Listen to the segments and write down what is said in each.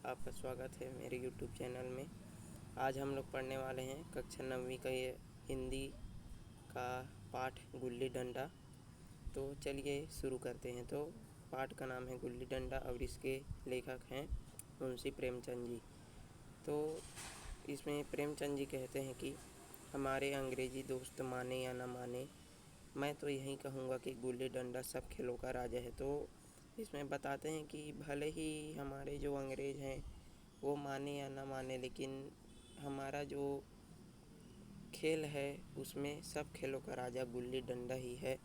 आपका स्वागत है मेरे YouTube चैनल में। आज हम लोग पढ़ने वाले हैं कक्षा 9वीं का ये हिंदी का पाठ गुल्ली डंडा। तो चलिए शुरू करते हैं। तो पाठ का नाम है गुल्ली डंडा और इसके लेखक हैं मुंशी प्रेमचंद जी। तो इसमें प्रेमचंद जी कहते हैं कि हमारे अंग्रेजी दोस्त माने या ना माने, मैं तो यही कहूँगा कि गुल्ली डंडा सब खेलों का राजा है। तो इसमें बताते हैं कि भले ही हमारे जो अंग्रेज़ हैं वो माने या ना माने, लेकिन हमारा जो खेल है उसमें सब खेलों का राजा गुल्ली डंडा ही है।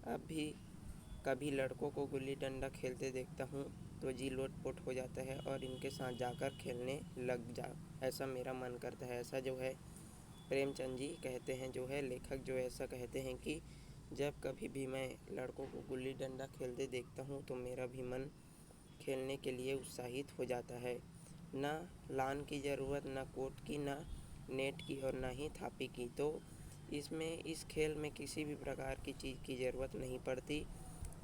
अब भी कभी लड़कों को गुल्ली डंडा खेलते देखता हूँ तो जी लोट-पोट हो जाता है और इनके साथ जाकर खेलने लग जा ऐसा मेरा मन करता है। ऐसा जो है प्रेमचंद जी कहते हैं, जो है लेखक जो ऐसा कहते हैं कि जब कभी भी मैं लड़कों को गुल्ली डंडा खेलते देखता हूँ तो मेरा भी मन खेलने के लिए उत्साहित हो जाता है। ना लान की ज़रूरत, ना कोर्ट की, ना नेट की और ना ही थापी की। तो इस खेल में किसी भी प्रकार की चीज़ की ज़रूरत नहीं पड़ती।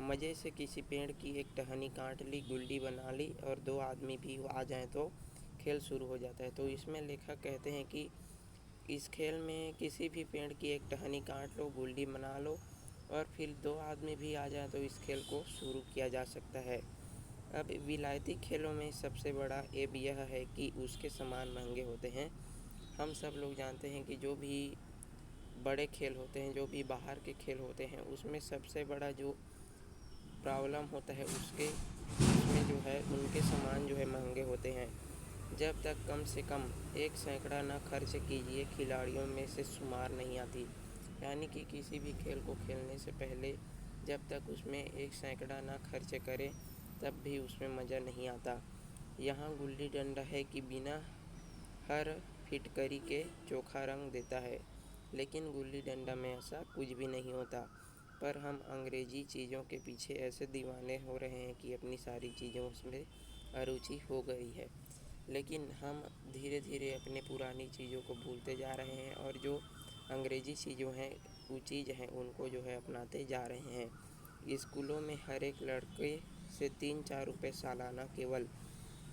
मज़े से किसी पेड़ की एक टहनी काट ली, गुल्ली बना ली और 2 आदमी भी आ जाएँ तो खेल शुरू हो जाता है। तो इसमें लेखक कहते हैं कि इस खेल में किसी भी पेड़ की एक टहनी काट लो, गुल्ली बना लो और फिर 2 आदमी भी आ जाएँ तो इस खेल को शुरू किया जा सकता है। अब विलायती खेलों में सबसे बड़ा ऐब यह है कि उसके सामान महंगे होते हैं। हम सब लोग जानते हैं कि जो भी बड़े खेल होते हैं, जो भी बाहर के खेल होते हैं, उसमें सबसे बड़ा जो प्रॉब्लम होता है उसमें जो है उनके सामान जो है महंगे होते हैं। जब तक कम से कम 1 सैकड़ा ना खर्च कीजिए, खिलाड़ियों में से शुमार नहीं आती। यानी कि किसी भी खेल को खेलने से पहले जब तक उसमें 1 सैकड़ा ना खर्च करें तब भी उसमें मज़ा नहीं आता। यहाँ गुल्ली डंडा है कि बिना हर फिटकरी के चोखा रंग देता है, लेकिन गुल्ली डंडा में ऐसा कुछ भी नहीं होता। पर हम अंग्रेज़ी चीज़ों के पीछे ऐसे दीवाने हो रहे हैं कि अपनी सारी चीज़ों में अरुचि हो गई है, लेकिन हम धीरे धीरे अपने पुरानी चीज़ों को भूलते जा रहे हैं और जो अंग्रेज़ी चीज़ों हैं वो चीज़ हैं उनको जो है अपनाते जा रहे हैं। स्कूलों में हर एक लड़के से 3-4 रुपये सालाना केवल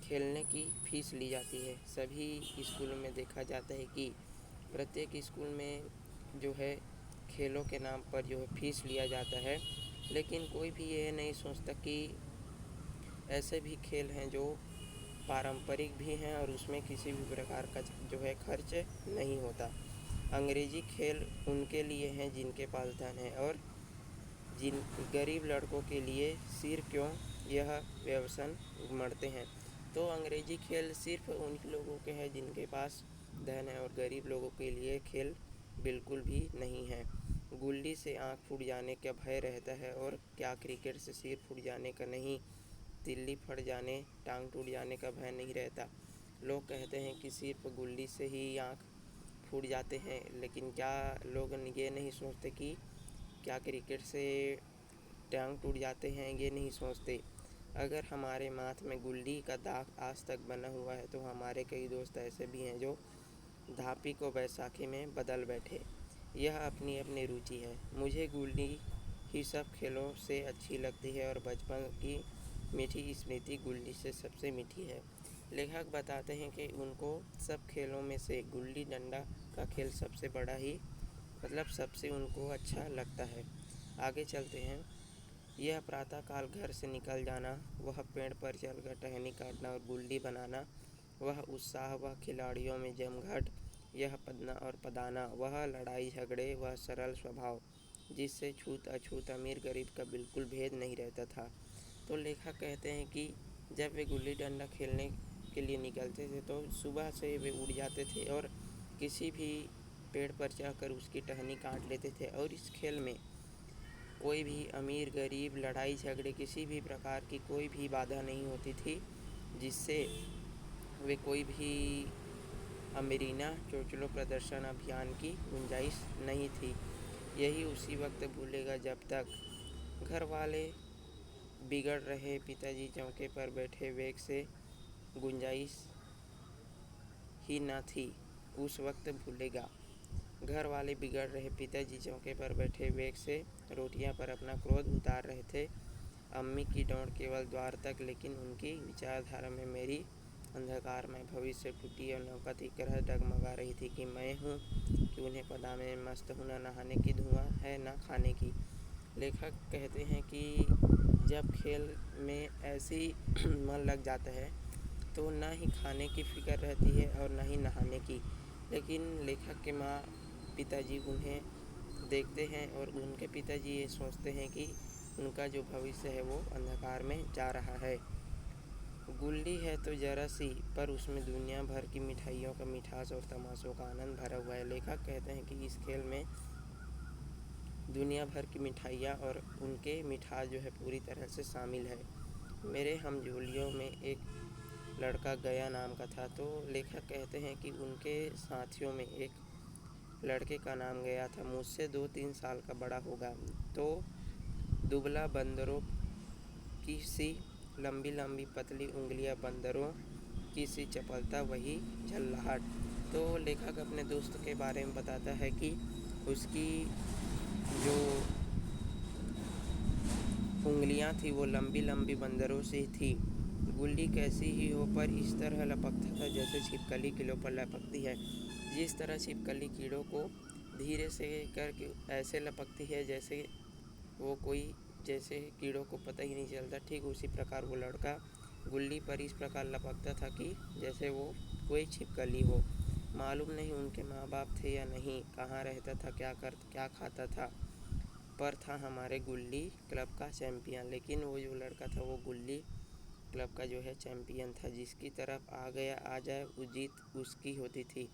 खेलने की फ़ीस ली जाती है। सभी स्कूलों में देखा जाता है कि प्रत्येक स्कूल में जो है खेलों के नाम पर जो है फ़ीस लिया जाता है, लेकिन कोई भी ये नहीं सोचता कि ऐसे भी खेल हैं जो पारंपरिक भी हैं और उसमें किसी भी प्रकार का जो है खर्च नहीं होता। अंग्रेज़ी खेल उनके लिए हैं जिनके पास धन है और जिन गरीब लड़कों के लिए सिर क्यों यह व्यसन उमड़ते हैं। तो अंग्रेज़ी खेल सिर्फ उन लोगों के हैं जिनके पास धन है और गरीब लोगों के लिए खेल बिल्कुल भी नहीं है। गुल्ली से आँख फूट जाने का भय रहता है और क्या क्रिकेट से सिर फूट जाने का नहीं, तिल्ली फट जाने, टांग टूट जाने का भय नहीं रहता। लोग कहते हैं कि सिर्फ गुल्ली से ही आँख फूट जाते हैं, लेकिन क्या लोग ये नहीं सोचते कि क्या क्रिकेट से टांग टूट जाते हैं, ये नहीं सोचते। अगर हमारे माथ में गुल्ली का दाग आज तक बना हुआ है तो हमारे कई दोस्त ऐसे भी हैं जो धापी को बैसाखी में बदल बैठे। यह अपनी अपनी रुचि है। मुझे गुल्ली ही सब खेलों से अच्छी लगती है और बचपन की मीठी स्मृति गुल्ली से सबसे मीठी है। लेखक बताते हैं कि उनको सब खेलों में से गुल्ली डंडा का खेल सबसे बड़ा ही सबसे उनको अच्छा लगता है। आगे चलते हैं। यह प्रातःकाल घर से निकल जाना, वह पेड़ पर चलकर टहनी काटना और गुल्ली बनाना, वह उत्साह, वह खिलाड़ियों में जमघट, यह पदना और पदाना, वह लड़ाई झगड़े, वह सरल स्वभाव जिससे छूत अछूत अमीर गरीब का बिल्कुल भेद नहीं रहता था। तो लेखक कहते हैं कि जब वे गुल्ली डंडा खेलने के लिए निकलते थे तो सुबह से वे उठ जाते थे और किसी भी पेड़ पर चढ़कर उसकी टहनी काट लेते थे और इस खेल में कोई भी अमीर गरीब, लड़ाई झगड़े, किसी भी प्रकार की कोई भी बाधा नहीं होती थी जिससे वे कोई भी अमीरीना चोचलो प्रदर्शन अभियान की गुंजाइश नहीं थी। यही उसी वक्त भूलेगा जब तक घर वाले बिगड़ रहे, पिताजी चौके पर बैठे, वेग से गुंजाइश ही न थी, उस वक्त भूलेगा। घर वाले बिगड़ रहे, पिताजी चौके पर बैठे, वेग से रोटियां पर अपना क्रोध उतार रहे थे। अम्मी की दौड़ केवल द्वार तक, लेकिन उनकी विचारधारा में मेरी अंधकार में भविष्य टूटी और नौका थी ग्रह डगमगा रही थी कि मैं हूँ कि उन्हें पदाने में मस्त हूँ, न नहाने की धुआं है न खाने की। लेखक कहते हैं कि जब खेल में ऐसी मन लग जाता है तो ना ही खाने की फ़िक्र रहती है और ना ही नहाने की। लेकिन लेखक के माँ पिताजी उन्हें देखते हैं और उनके पिताजी ये सोचते हैं कि उनका जो भविष्य है वो अंधकार में जा रहा है। गुल्ली है तो जरा सी, पर उसमें दुनिया भर की मिठाइयों का मिठास और तमाशों का आनंद भरा हुआ है। लेखक कहते हैं कि इस खेल में दुनिया भर की मिठाइयाँ और उनके मिठास जो है पूरी तरह से शामिल है। मेरे हमजोलियों में एक लड़का गया नाम का था। तो लेखक कहते हैं कि उनके साथियों में एक लड़के का नाम गया था, मुझसे 2-3 साल का बड़ा होगा। तो दुबला, बंदरों की सी लंबी लंबी पतली उंगलियां, बंदरों की सी चपलता, वही झल्लाहट। तो लेखक अपने दोस्त के बारे में बताता है कि उसकी जो उंगलियां थी वो लंबी लंबी बंदरों से थी। गुल्ली कैसी ही हो पर इस तरह लपकता था जैसे छिपकली कीड़ों पर लपकती है। जिस तरह छिपकली कीड़ों को धीरे से करके ऐसे लपकती है जैसे वो कोई जैसे कीड़ों को पता ही नहीं चलता, ठीक उसी प्रकार वो लड़का गुल्ली पर इस प्रकार लपकता था कि जैसे वो कोई छिपकली हो। मालूम नहीं उनके माँ बाप थे या नहीं, कहाँ रहता था, क्या खाता था, पर था हमारे गुल्ली क्लब का चैम्पियन। लेकिन वो जो लड़का था वो गुल्ली क्लब का जो है चैम्पियन था, जिसकी तरफ आ जाए वो जीत उसकी होती थी।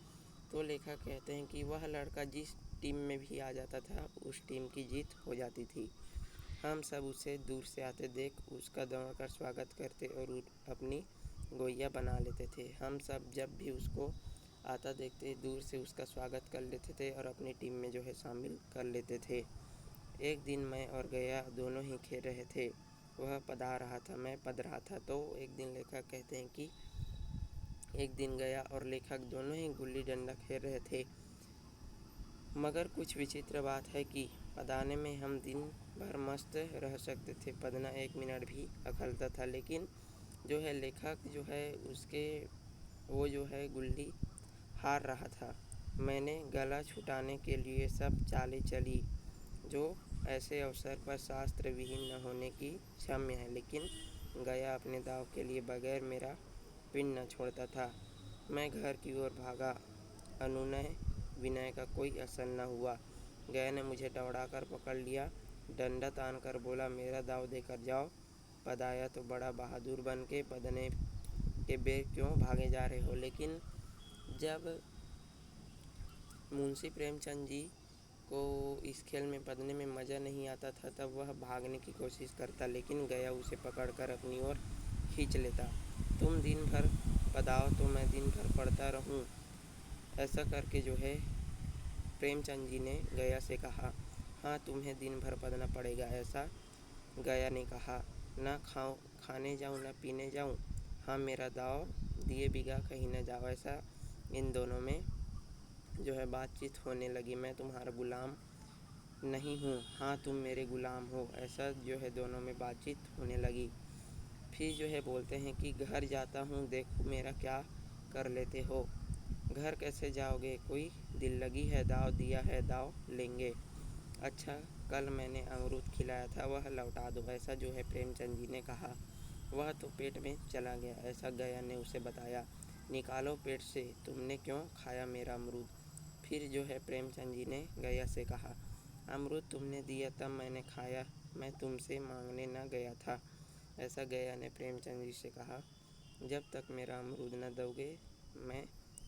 तो लेखक कहते हैं कि वह लड़का जिस टीम में भी आ जाता था उस टीम की जीत हो जाती थी। हम सब उसे दूर से आते देख उसका दौड़कर स्वागत करते और अपनी गोइया बना लेते थे। हम सब जब भी उसको आता देखते दूर से उसका स्वागत कर लेते थे और अपनी टीम में जो है शामिल कर लेते थे। एक दिन मैं और गया दोनों ही खेल रहे थे। वह पदा रहा था, मैं पद रहा था। तो एक दिन लेखक कहते हैं कि एक दिन गया और लेखक दोनों ही गुल्ली डंडा खेल रहे थे। मगर कुछ विचित्र बात है कि पदाने में हम दिन भर मस्त रह सकते थे, पदना 1 मिनट भी अकलता था। लेकिन जो है लेखक जो है उसके वो जो है गुल्ली हार रहा था। मैंने गला छुटाने के लिए सब चालें चली जो ऐसे अवसर पर शास्त्र विहीन न होने की क्षम्य है। लेकिन गया अपने दाव के लिए बगैर मेरा पिंड न छोड़ता था। मैं घर की ओर भागा, अनुनय विनय का कोई असर न हुआ। गया ने मुझे दौड़ाकर पकड़ लिया, डंडा तान कर बोला, मेरा दाव देकर जाओ। पदाया तो बड़ा बहादुर बन के पदने के बेर क्यों भागे जा रहे हो। लेकिन जब मुंशी प्रेमचंद जी को इस खेल में पदने में मज़ा नहीं आता था तब वह भागने की कोशिश करता, लेकिन गया उसे पकड़कर अपनी ओर खींच लेता। तुम दिन भर पदाओ तो मैं दिन भर पढ़ता रहूं। ऐसा करके जो है प्रेमचंद जी ने गया से कहा, हाँ तुम्हें दिन भर पढ़ना पड़ेगा। ऐसा गया ने कहा, ना खाने जाऊँ ना पीने जाऊँ, हाँ मेरा दाव दिए बिगा कहीं न जाओ। ऐसा इन दोनों में जो है बातचीत होने लगी। मैं तुम्हारा गुलाम नहीं हूँ, हाँ तुम मेरे गुलाम हो। ऐसा जो है दोनों में बातचीत होने लगी। फिर जो है बोलते हैं कि घर जाता हूँ, देखो मेरा क्या कर लेते हो। घर कैसे जाओगे, कोई दिल लगी है, दाव दिया है दाव लेंगे। अच्छा कल मैंने अमरूद खिलाया था वह लौटा दो। ऐसा जो है प्रेमचंद जी ने कहा। वह तो पेट में चला गया, ऐसा गया ने उसे बताया। निकालो पेट से, तुमने क्यों खाया मेरा अमरूद। फिर जो है प्रेमचंद जी ने गया से कहा, अमरूद तुमने दिया तब मैंने खाया, मैं तुमसे मांगने न गया था। ऐसा गया ने प्रेमचंद जी से कहा, जब तक मेरा अमरूद न दोगे मैं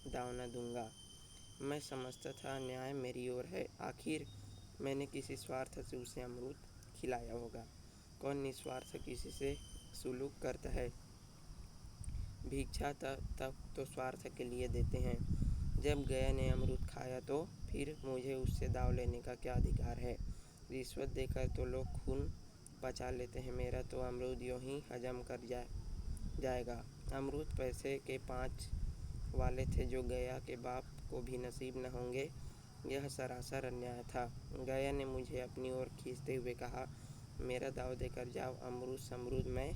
दाव न दूंगा। मैं समझता था न्याय मेरी ओर है, आखिर मैंने किसी स्वार्थ से उसे अमरूद खिलाया होगा। कौन निस्वार्थ किसी से सुलूक करता है। भिक्षा तक तो स्वार्थ के लिए देते हैं। जब गया ने अमरूद खाया तो फिर मुझे उससे दाव लेने का क्या अधिकार है। रिश्वत देकर तो लोग खून पचा लेते हैं, मेरा तो अमरूद यूँ ही हजम कर जाएगा। अमरूद पैसे के 5 वाले थे जो गया के बाप को भी नसीब न होंगे। यह सरासर अन्याय था। गया ने मुझे अपनी ओर खींचते हुए कहा, मेरा दाव देकर जाओ, अमरूद समरूद मैं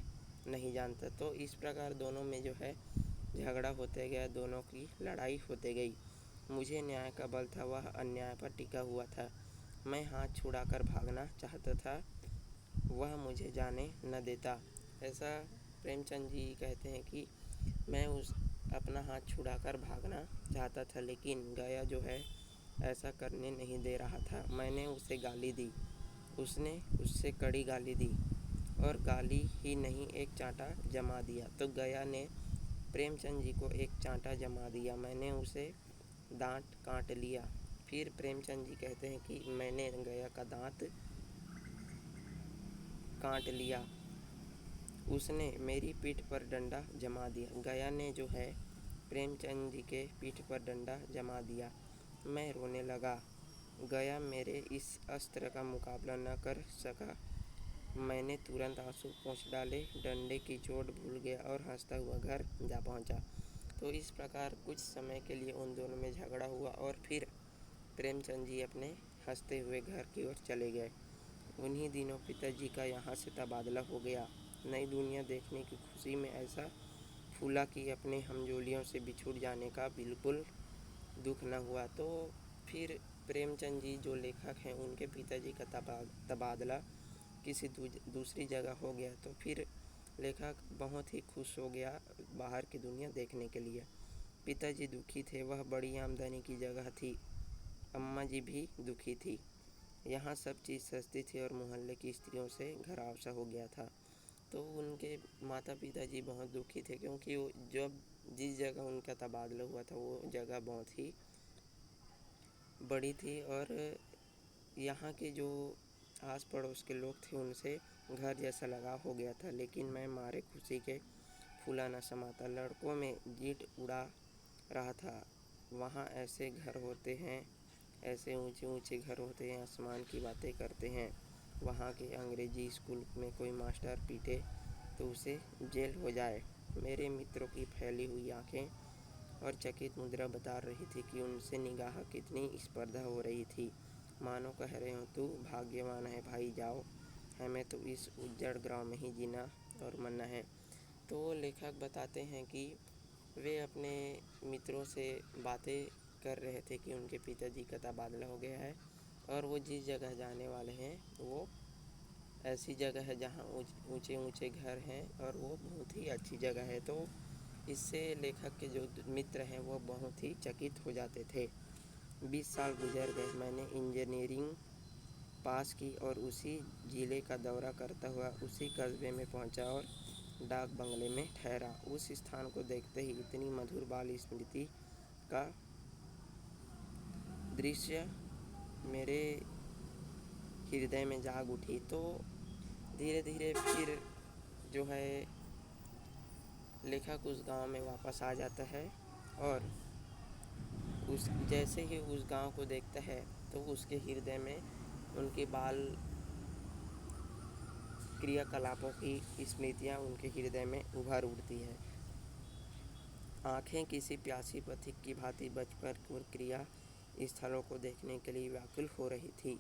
नहीं जानता। तो इस प्रकार दोनों में जो है झगड़ा होते गया, दोनों की लड़ाई होते गई। मुझे न्याय का बल था, वह अन्याय पर टिका हुआ था। मैं हाथ छुड़ाकर भागना चाहता था, वह मुझे जाने न देता। ऐसा प्रेमचंद जी कहते हैं कि मैं अपना हाथ छुड़ाकर भागना चाहता था, लेकिन गया जो है ऐसा करने नहीं दे रहा था। मैंने उसे गाली दी, उसने उससे कड़ी गाली दी, और गाली ही नहीं एक चांटा जमा दिया। तो गया ने प्रेमचंद जी को एक चांटा जमा दिया। मैंने उसे दांत काट लिया। फिर प्रेमचंद जी कहते हैं कि मैंने गया का दांत काट लिया। उसने मेरी पीठ पर डंडा जमा दिया। गया ने जो है प्रेमचंद जी के पीठ पर डंडा जमा दिया। मैं रोने लगा। गया मेरे इस अस्त्र का मुकाबला न कर सका। मैंने तुरंत आंसू पोंछ डाले, डंडे की चोट भूल गया और हंसता हुआ घर जा पहुंचा। तो इस प्रकार कुछ समय के लिए उन दोनों में झगड़ा हुआ और फिर प्रेमचंद जी अपने हंसते हुए घर की ओर चले गए। उन्हीं दिनों पिताजी का यहाँ से तबादला हो गया। नई दुनिया देखने की खुशी में ऐसा फूला कि अपने हमजोलियों से बिछुड़ जाने का बिल्कुल दुख न हुआ। तो फिर प्रेमचंद जी जो लेखक हैं, उनके पिताजी का तबादला किसी दूसरी जगह हो गया। तो फिर लेखक बहुत ही खुश हो गया बाहर की दुनिया देखने के लिए। पिताजी दुखी थे, वह बड़ी आमदनी की जगह थी। अम्मा जी भी दुखी थी। यहाँ सब चीज़ सस्ती थी और मोहल्ले की स्त्रियों से घराव सा हो गया था। तो उनके माता पिताजी बहुत दुखी थे, क्योंकि जब जिस जगह उनका तबादला हुआ था वो जगह बहुत ही बड़ी थी और यहाँ के जो आस पड़ोस के लोग थे उनसे घर जैसा लगाव हो गया था। लेकिन मैं मारे खुशी के फूला न समाता। लड़कों में जीट उड़ा रहा था। वहाँ ऐसे घर होते हैं, ऐसे ऊंचे ऊंचे घर होते हैं, आसमान की बातें करते हैं। वहाँ के अंग्रेजी स्कूल में कोई मास्टर पीटे तो उसे जेल हो जाए। मेरे मित्रों की फैली हुई आंखें और चकित मुद्रा बता रही थी कि उनसे निगाह कितनी स्पर्धा हो रही थी। मानो कह रहे हो, तू भाग्यवान है भाई, जाओ, हमें तो इस उज्जड़ ग्राम में ही जीना और मरना है। तो लेखक बताते हैं कि वे अपने मित्रों से बातें कर रहे थे कि उनके पिताजी का तबादला हो गया है और वो जिस जगह जाने वाले हैं वो ऐसी जगह है जहाँ ऊंचे ऊंचे घर हैं और वो बहुत ही अच्छी जगह है। तो इससे लेखक के जो मित्र हैं वो बहुत ही चकित हो जाते थे। 20 साल गुजर गए। मैंने इंजीनियरिंग पास की और उसी ज़िले का दौरा करता हुआ उसी कस्बे में पहुंचा और डाक बंगले में ठहरा। उस स्थान को देखते ही इतनी मधुर बाल स्मृति का दृश्य मेरे हृदय में जाग उठी। तो धीरे धीरे फिर जो है लेखक उस गांव में वापस आ जाता है और उस जैसे ही उस गांव को देखता है तो उसके हृदय में उनके बाल क्रियाकलापों की स्मृतियाँ उनके हृदय में उभर उठती है। आँखें किसी प्यासी पथिक की भांति बचपन और क्रिया स्थलों को देखने के लिए व्याकुल हो रही थी,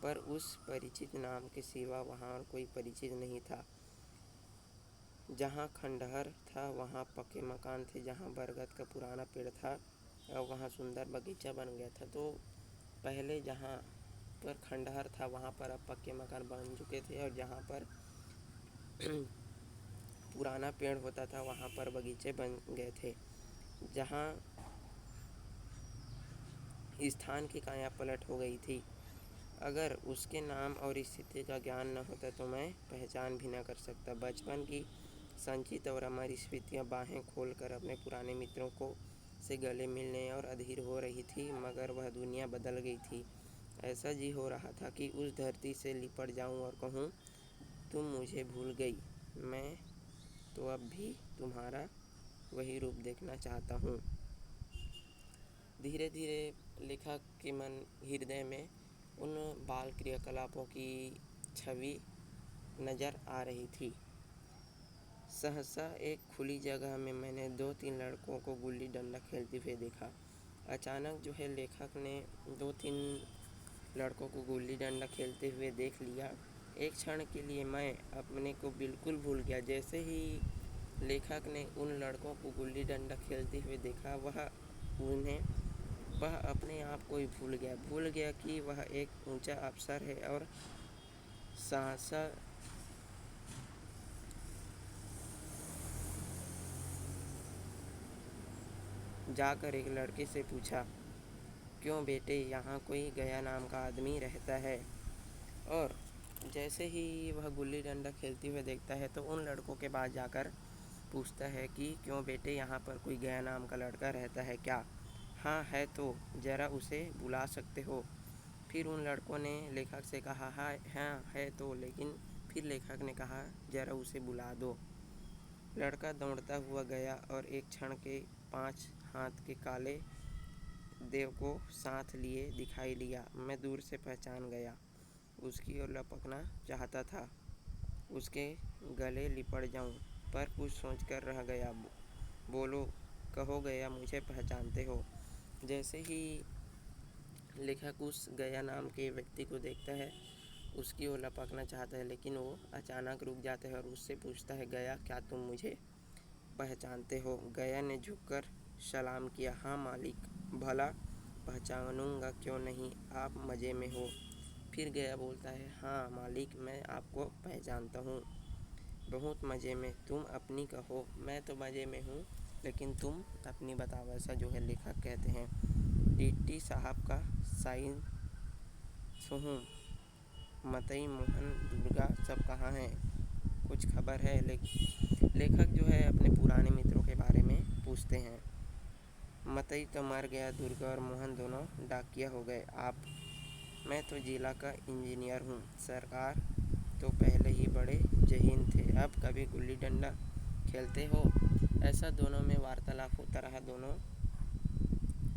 पर उस परिचित नाम के सिवा वहाँ और कोई परिचित नहीं था। जहाँ खंडहर था वहाँ पक्के मकान थे, जहाँ बरगद का पुराना पेड़ था और वहाँ सुंदर बगीचा बन गया था। तो पहले जहाँ पर खंडहर था वहाँ पर अब पक्के मकान बन चुके थे और जहाँ पर पुराना पेड़ होता था वहाँ पर बगीचे बन गए थे। जहाँ स्थान की काया पलट हो गई थी। अगर उसके नाम और स्थिति का ज्ञान न होता तो मैं पहचान भी न कर सकता। बचपन की संचित और अमर स्मृतियाँ बाहें खोलकर अपने पुराने मित्रों को से गले मिलने और अधीर हो रही थी, मगर वह दुनिया बदल गई थी। ऐसा जी हो रहा था कि उस धरती से लिपट जाऊं और कहूं, तुम मुझे भूल गई, मैं तो अब भी तुम्हारा वही रूप देखना चाहता हूँ। धीरे धीरे लेखक के मन हृदय में उन बाल क्रियाकलापों की छवि नज़र आ रही थी। सहसा एक खुली जगह में मैंने 2-3 लड़कों को गुल्ली डंडा खेलते हुए देखा। अचानक जो है लेखक ने 2-3 लड़कों को गुल्ली डंडा खेलते हुए देख लिया। एक क्षण के लिए मैं अपने को बिल्कुल भूल गया। जैसे ही लेखक ने उन लड़कों को गुल्ली डंडा खेलते हुए देखा। वह अपने आप को ही भूल गया कि वह एक ऊंचा अफसर है और सहसा जाकर एक लड़के से पूछा, क्यों बेटे, यहाँ कोई गया नाम का आदमी रहता है? और जैसे ही वह गुल्ली डंडा खेलते हुए देखता है तो उन लड़कों के पास जाकर पूछता है कि क्यों बेटे, यहाँ पर कोई गया नाम का लड़का रहता है क्या? हाँ है तो ज़रा उसे बुला सकते हो। फिर उन लड़कों ने लेखक से कहा, हाँ है तो, लेकिन फिर लेखक ने कहा, ज़रा उसे बुला दो। लड़का दौड़ता हुआ गया और एक क्षण के 5 हाथ के काले देव को साथ लिए दिखाई लिया। मैं दूर से पहचान गया। उसकी ओर लपकना चाहता था, उसके गले लिपट जाऊं, पर कुछ सोचकर रह गया। बोलो, कहो गया, मुझे पहचानते हो? जैसे ही लेखक उस गया नाम के व्यक्ति को देखता है, उसकी ओर लपकना चाहता है, लेकिन वो अचानक रुक जाता है और उससे पूछता है, गया, क्या तुम मुझे पहचानते हो? गया ने झुककर सलाम किया। हाँ मालिक, भला पहचानूंगा क्यों नहीं, आप मज़े में हो? फिर गया बोलता है, हाँ मालिक, मैं आपको पहचानता हूँ, बहुत मज़े में। तुम अपनी कहो। मैं तो मज़े में हूँ, लेकिन तुम अपनी बताओ। ऐसा जो है लेखक कहते हैं। डीटी साहब का साइन सुहूँ, मतई, मोहन, दुर्गा सब कहाँ हैं? कुछ खबर है? लेखक जो है अपने पुराने मित्रों के बारे में पूछते हैं। मतई तो मर गया, दुर्गा और मोहन दोनों डाकिया हो गए। मैं तो जिला का इंजीनियर हूँ। सरकार तो पहले ही बड़े जहीन थे, अब कभी गुल्ली डंडा खेलते हो? ऐसा दोनों में वार्तालाप होता रहा। दोनों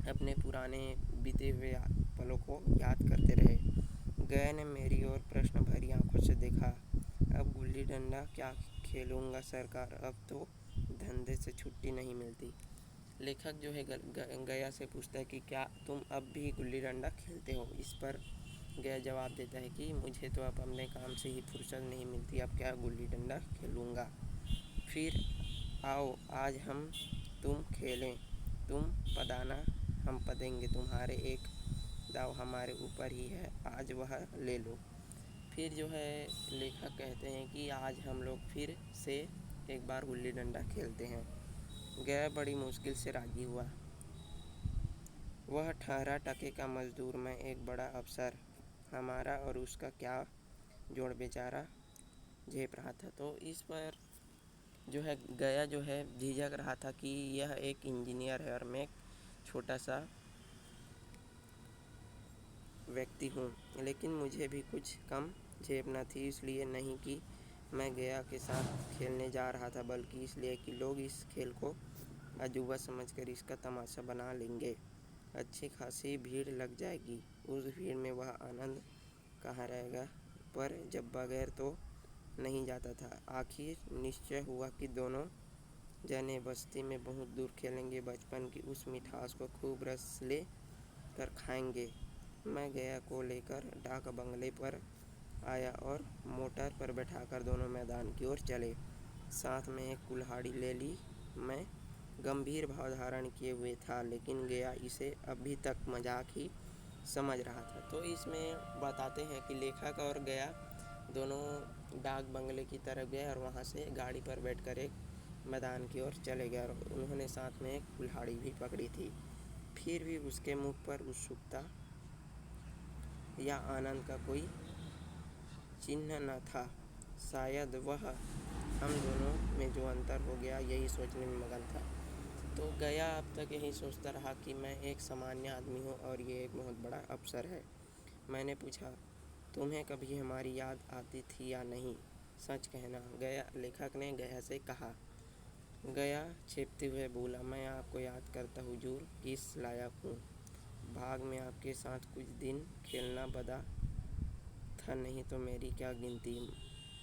अपने पुराने बीते हुए पलों को याद करते रहे। गया ने मेरी ओर प्रश्न भरी आंखों से देखा। अब गुल्ली डंडा क्या खेलूँगा सरकार, अब तो धंधे से छुट्टी नहीं मिलती। लेखक जो है गया से पूछता है कि क्या तुम अब भी गुल्ली डंडा खेलते हो? इस पर गया जवाब देता है कि मुझे तो अब अपने काम से ही फुर्सत नहीं मिलती, अब क्या गुल्ली डंडा खेलूँगा। फिर आओ आज हम तुम खेलें, तुम पदाना हम पदेंगे, तुम्हारे एक दाव हमारे ऊपर ही है, आज वह ले लो। फिर जो है लेखक कहते हैं कि आज हम लोग फिर से एक बार गुल्ली डंडा खेलते हैं। गया बड़ी मुश्किल से राजी हुआ। वह ठहरा टके का मजदूर, मैं एक बड़ा अफसर, हमारा और उसका क्या जोड़, बेचारा झेप रहा था। तो इस पर जो है गया जो है झिझक रहा था कि यह एक इंजीनियर है और मैं एक छोटा सा व्यक्ति हूँ, लेकिन मुझे भी कुछ कम झेप न थी। इसलिए नहीं कि मैं गया के साथ खेलने जा रहा था, बल्कि इसलिए कि लोग इस खेल को अजूबा समझकर इसका तमाशा बना लेंगे। अच्छी खासी भीड़ लग जाएगी। उस भीड़ में वह आनंद कहाँ रहेगा? पर जब बगैर तो नहीं जाता था। आखिर निश्चय हुआ कि दोनों जने बस्ती में बहुत दूर खेलेंगे, बचपन की उस मिठास को खूब रस ले कर खाएंगे। मैं गया को लेकर डाक बंगले पर आया और मोटर पर बैठाकर दोनों मैदान की ओर चले। साथ में एक कुल्हाड़ी ले ली। मैं गंभीर भाव धारण किए हुए था, लेकिन गया इसे अभी तक मजाक ही समझ रहा था। तो इसमें बताते हैं कि लेखक और गया दोनों डाक बंगले की तरफ गए और वहाँ से गाड़ी पर बैठकर एक मैदान की ओर चले गए और उन्होंने साथ में एक कुल्हाड़ी भी पकड़ी थी। फिर भी उसके मुख पर उत्सुकता या आनंद का कोई चिन्ह न था। शायद वह हम दोनों में जो अंतर हो गया यही सोचने में मगन था। तो गया अब तक यही सोचता रहा कि मैं एक सामान्य आदमी हूँ और ये एक बहुत बड़ा अफसर है। मैंने पूछा, तुम्हें कभी हमारी याद आती थी या नहीं? सच कहना, गया लेखक ने गया से कहा। गया छिपते हुए बोला, मैं आपको याद करता हुजूर किस लायक हूँ। भाग में आपके साथ कुछ दिन खेलना बदा था, नहीं तो मेरी क्या गिनती।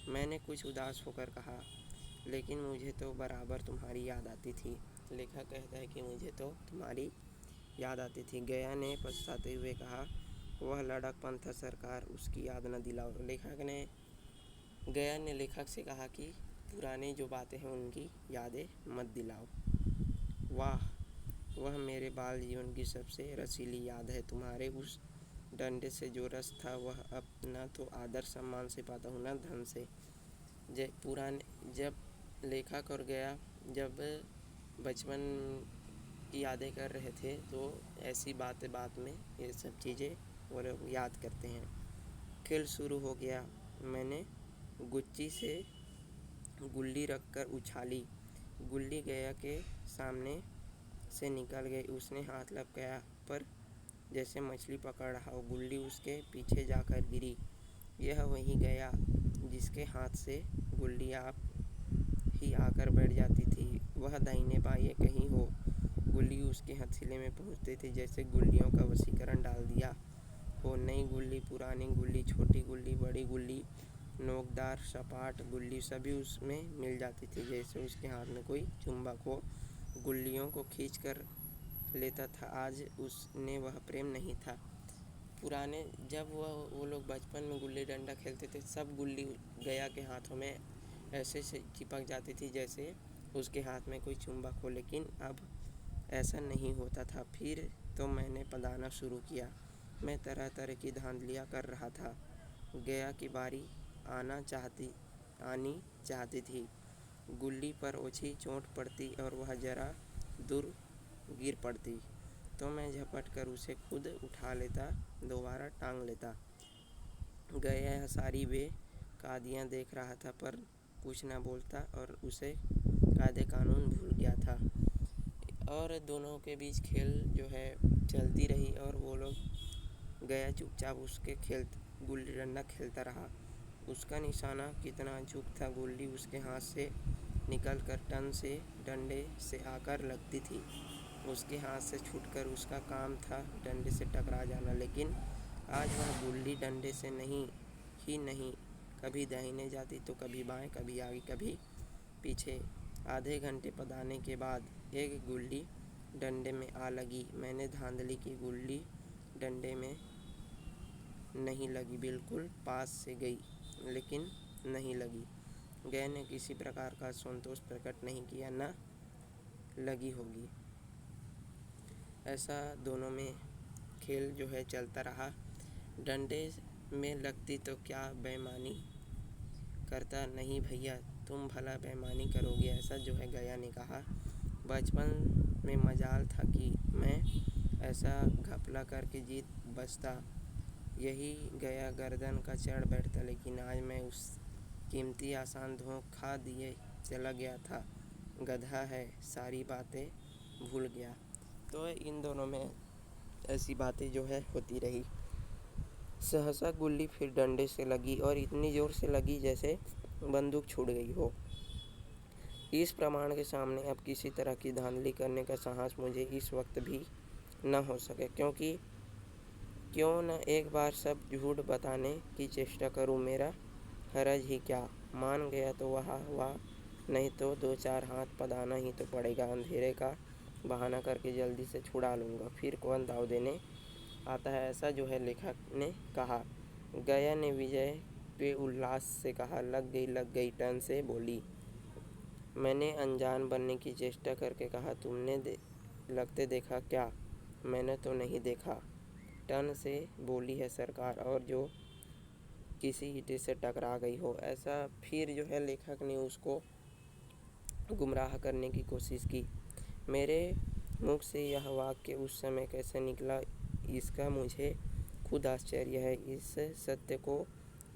मैंने कुछ उदास होकर कहा, लेकिन मुझे तो बराबर तुम्हारी याद आती थी। लेखक कहता है कि मुझे तो तुम्हारी याद आती थी। गया ने पछताते हुए कहा, वह लड़कपन था सरकार, उसकी याद न दिलाओ। गया ने लेखक से कहा कि पुरानी जो बातें हैं उनकी यादें मत दिलाओ। वाह, वह मेरे बाल जीवन की सबसे रसीली याद है। तुम्हारे उस डंडे से जो रस था वह अब न तो आदर सम्मान से पाता हूँ न धन से। जब लेखक और गया जब बचपन की यादें कर रहे थे तो ऐसी बात में ये सब चीज़ें वो लोग याद करते हैं। खेल शुरू हो गया। मैंने गुच्ची से गुल्ली रखकर उछाली। गुल्ली गया के सामने से निकल गई। उसने हाथ लपकाया पर जैसे मछली पकड़ रहा हो। गुल्ली उसके पीछे जाकर गिरी। यह वही गया जिसके हाथ से गुल्ली आप ही आकर बैठ जाती थी। वह दाहिने बाएं कहीं हो, गुल्ली उसके हथेली में पहुंचती थी जैसे गुल्लियों का वशीकरण डाल दिया हो। नई गुल्ली, पुरानी गुल्ली, छोटी गुल्ली, बड़ी गुल्ली, नोकदार, सपाट गुल्ली सभी उसमें मिल जाती थी जैसे उसके हाथ में कोई चुंबक हो, गुल्लियों को खींच कर लेता था। आज उसने वह प्रेम नहीं था। पुराने जब वो लोग बचपन में गुल्ली डंडा खेलते थे, सब गुल्ली गया के हाथों में ऐसे से चिपक जाती थी जैसे उसके हाथ में कोई चुंबक हो, लेकिन अब ऐसा नहीं होता था। फिर तो मैंने पदाना शुरू किया। मैं तरह तरह की धांधलियाँ कर रहा था। गया की बारी आनी चाहती थी। गुल्ली पर ओछी चोट पड़ती और वह जरा दूर गिर पड़ती तो मैं झपट कर उसे खुद उठा लेता, दोबारा टांग लेता। गया सारी वे कादियाँ देख रहा था पर कुछ न बोलता और उसे कायदे कानून भूल गया था। और दोनों के बीच खेल जो है चलती रही और वो लोग गया चुपचाप उसके गुल्ली डंडा खेलता रहा। उसका निशाना कितना अचूक था। गुल्ली उसके हाथ से निकल कर टन से डंडे से आकर लगती थी। उसके हाथ से छूटकर उसका काम था डंडे से टकरा जाना। लेकिन आज वह गुल्ली डंडे से नहीं, कभी दाहिने जाती तो कभी बाएं, कभी आगे कभी पीछे। आधे घंटे पदाने के बाद एक गुल्ली डंडे में आ लगी। मैंने धांधली की। गुल्ली डंडे में नहीं लगी, बिल्कुल पास से गई लेकिन नहीं लगी। गया ने किसी प्रकार का संतोष प्रकट नहीं किया, न लगी होगी। ऐसा दोनों में खेल जो है चलता रहा। डंडे में लगती तो क्या बेईमानी करता? नहीं भैया, तुम भला बेईमानी करोगे ऐसा जो है गया ने कहा। बचपन में मजाल था कि मैं ऐसा घपला करके जीत बचता, यही गया गर्दन का चढ़ बैठता। लेकिन आज मैं उस कीमती आसान धोखा दिए चला गया था। गधा है, सारी बातें भूल गया। तो इन दोनों में ऐसी बातें जो है होती रही। सहसा गुल्ली फिर डंडे से लगी और इतनी जोर से लगी जैसे बंदूक छूट गई हो। इस प्रमाण के सामने अब किसी तरह की धांधली करने का साहस मुझे इस वक्त भी न हो सके, क्योंकि क्यों न एक बार सब झूठ बताने की चेष्टा करूं। मेरा हरज ही क्या, मान गया तो वाह, नहीं तो 2-4 हाथ पदाना ही तो पड़ेगा। अंधेरे का बहाना करके जल्दी से छुड़ा लूँगा, फिर कौन दाव देने आता है, ऐसा जो है लेखक ने कहा। गया ने विजय पे उल्लास से कहा, लग गई, टन से बोली। मैंने अनजान बनने की चेष्टा करके कहा, तुमने लगते देखा क्या? मैंने तो नहीं देखा, टन से बोली है सरकार, और जो किसी ईंटे से टकरा गई हो। ऐसा फिर जो है लेखक ने उसको गुमराह करने की कोशिश की। मेरे मुख से यह वाक्य उस समय कैसे निकला इसका मुझे खुद आश्चर्य है। इस सत्य को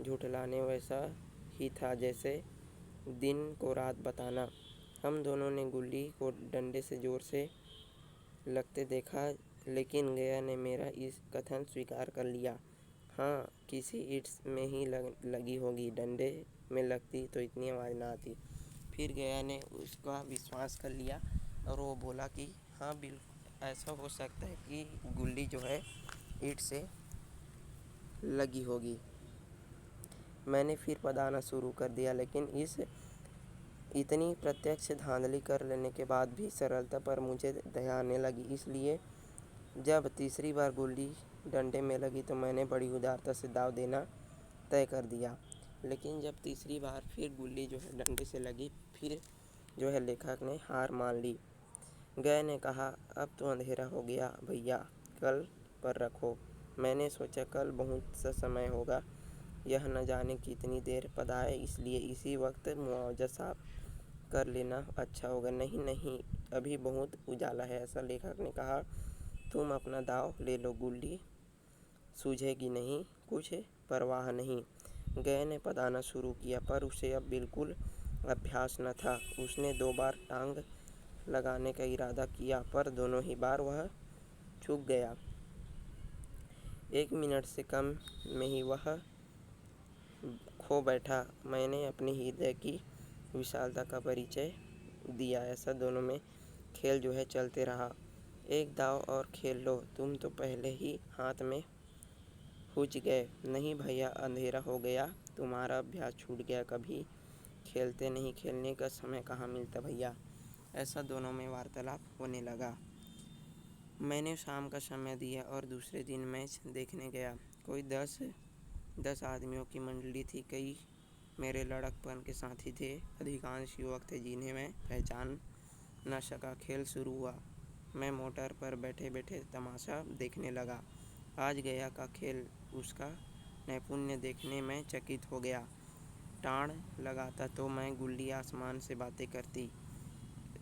झुठलाने वैसा ही था जैसे दिन को रात बताना। हम दोनों ने गुल्ली को डंडे से जोर से लगते देखा, लेकिन गया ने मेरा इस कथन स्वीकार कर लिया। हाँ, किसी ईंट में ही लगी होगी, डंडे में लगती तो इतनी आवाज़ ना आती। फिर गया ने उसका विश्वास कर लिया और वो बोला कि हाँ बिल्कुल ऐसा हो सकता है कि गुल्ली जो है ईंट से लगी होगी। मैंने फिर पदाना शुरू कर दिया, लेकिन इतनी प्रत्यक्ष धांधली कर लेने के बाद भी सरलता पर मुझे दया आने लगी। इसलिए जब तीसरी बार गुल्ली डंडे में लगी तो मैंने बड़ी उदारता से दाव देना तय कर दिया। लेकिन जब तीसरी बार फिर गुल्ली जो है डंडे से लगी, फिर जो है लेखक ने हार मान ली। गया ने कहा, अब तो अंधेरा हो गया भैया, कल पर रखो। मैंने सोचा कल बहुत सा समय होगा, यह न जाने कितनी देर पदाए, इसलिए इसी वक्त मुआवजा साफ कर लेना अच्छा होगा। नहीं नहीं, अभी बहुत उजाला है, ऐसा लेखक ने कहा। तुम अपना दाव ले लो, गुल्ली सूझेगी नहीं, कुछ परवाह नहीं। गया ने पदाना शुरू किया, पर उसे अब बिल्कुल अभ्यास न था। उसने 2 बार टांग लगाने का इरादा किया, पर दोनों ही बार वह चूक गया। 1 मिनट से कम में ही वह खो बैठा। मैंने अपनी हृदय की विशालता का परिचय दिया। ऐसा दोनों में खेल जो है चलते रहा। एक दाव और खेल लो, तुम तो पहले ही हाथ में हुच गए। नहीं भैया, अंधेरा हो गया, तुम्हारा अभ्यास छूट गया, कभी खेलते नहीं, खेलने का समय कहाँ मिलता भैया। ऐसा दोनों में वार्तालाप होने लगा। मैंने शाम का समय दिया और दूसरे दिन मैच देखने गया। कोई 10 आदमियों की मंडली थी। कई मेरे लड़कपन के साथी थे, अधिकांश युवक थे जिन्हें मैं पहचान न सका। खेल शुरू हुआ। मैं मोटर पर बैठे बैठे तमाशा देखने लगा। आज गया का खेल, उसका नैपुण्य देखने में चकित हो गया। टाण लगाता तो मैं गुल्ली आसमान से बातें करती।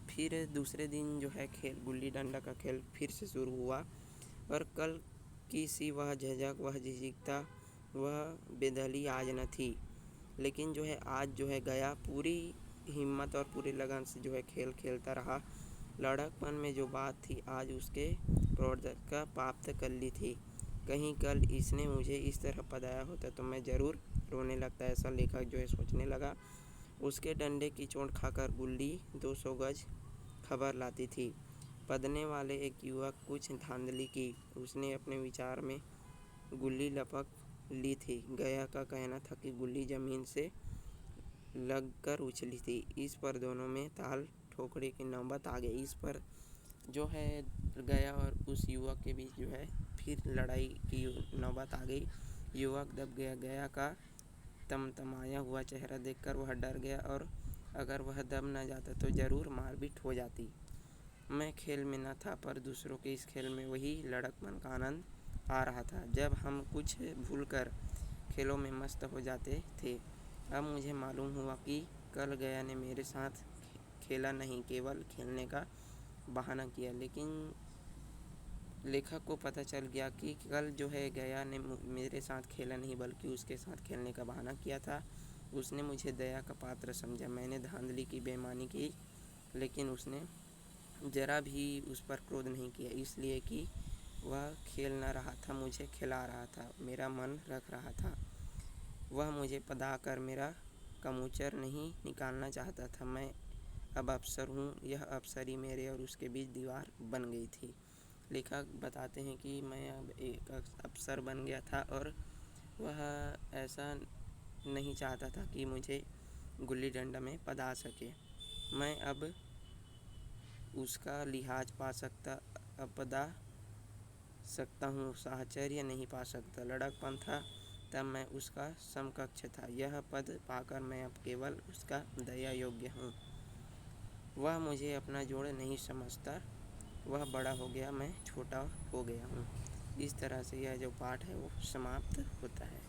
फिर दूसरे दिन जो है खेल, गुल्ली डंडा का खेल फिर से शुरू हुआ। और कल की सी वह झिझक, वह झिझकता, वह बेदली आज न थी। लेकिन जो है आज जो है गया पूरी हिम्मत और पूरी लगन से जो है खेल खेलता रहा। लड़कपन में जो बात थी आज उसके प्रवर्तक का प्राप्त कर ली थी। कहीं कल इसने मुझे इस तरह पदाया होता तो मैं ज़रूर रोने लगता, ऐसा लेखक जो है सोचने लगा। उसके डंडे की चोट खाकर गुल्ली 200 गज खबर लाती थी। पदने वाले एक युवक कुछ धांधली की, उसने अपने विचार में गुल्ली लपक ली थी। गया का कहना था कि गुल्ली जमीन से लगकर उछली थी। इस पर दोनों में ताल ठोकरे की नौबत आ गई। इस पर जो है गया और उस युवक के बीच जो है फिर लड़ाई की नौबत आ गई। युवक दब गया। गया का तमतमाया हुआ चेहरा देखकर वह डर गया, और अगर वह दब न जाता तो ज़रूर मारपीट हो जाती। मैं खेल में न था, पर दूसरों के इस खेल में वही लड़कपन का आनंद आ रहा था जब हम कुछ भूलकर खेलों में मस्त हो जाते थे। अब मुझे मालूम हुआ कि कल गया ने मेरे साथ खेला नहीं, केवल खेलने का बहाना किया। लेकिन लेखक को पता चल गया कि कल जो है गया ने मेरे साथ खेला नहीं, बल्कि उसके साथ खेलने का बहाना किया था। उसने मुझे दया का पात्र समझा। मैंने धांधली की, बेईमानी की, लेकिन उसने ज़रा भी उस पर क्रोध नहीं किया, इसलिए कि वह खेल न रहा था, मुझे खिला रहा था, मेरा मन रख रहा था। वह मुझे पदाकर मेरा कमूचर नहीं निकालना चाहता था। मैं अब अफसर हूँ। यह अफसरी मेरे और उसके बीच दीवार बन गई थी। लेखक बताते हैं कि मैं अब एक अफसर बन गया था और वह ऐसा नहीं चाहता था कि मुझे गुल्ली डंडा में पदा सके। मैं अब उसका लिहाज पदा सकता हूँ, साहचर्य नहीं पा सकता। लड़कपन था तब मैं उसका समकक्ष था, यह पद पाकर मैं अब केवल उसका दया योग्य हूँ। वह मुझे अपना जोड़ नहीं समझता, वह बड़ा हो गया, मैं छोटा हो गया हूँ। इस तरह से यह जो पाठ है वो समाप्त होता है।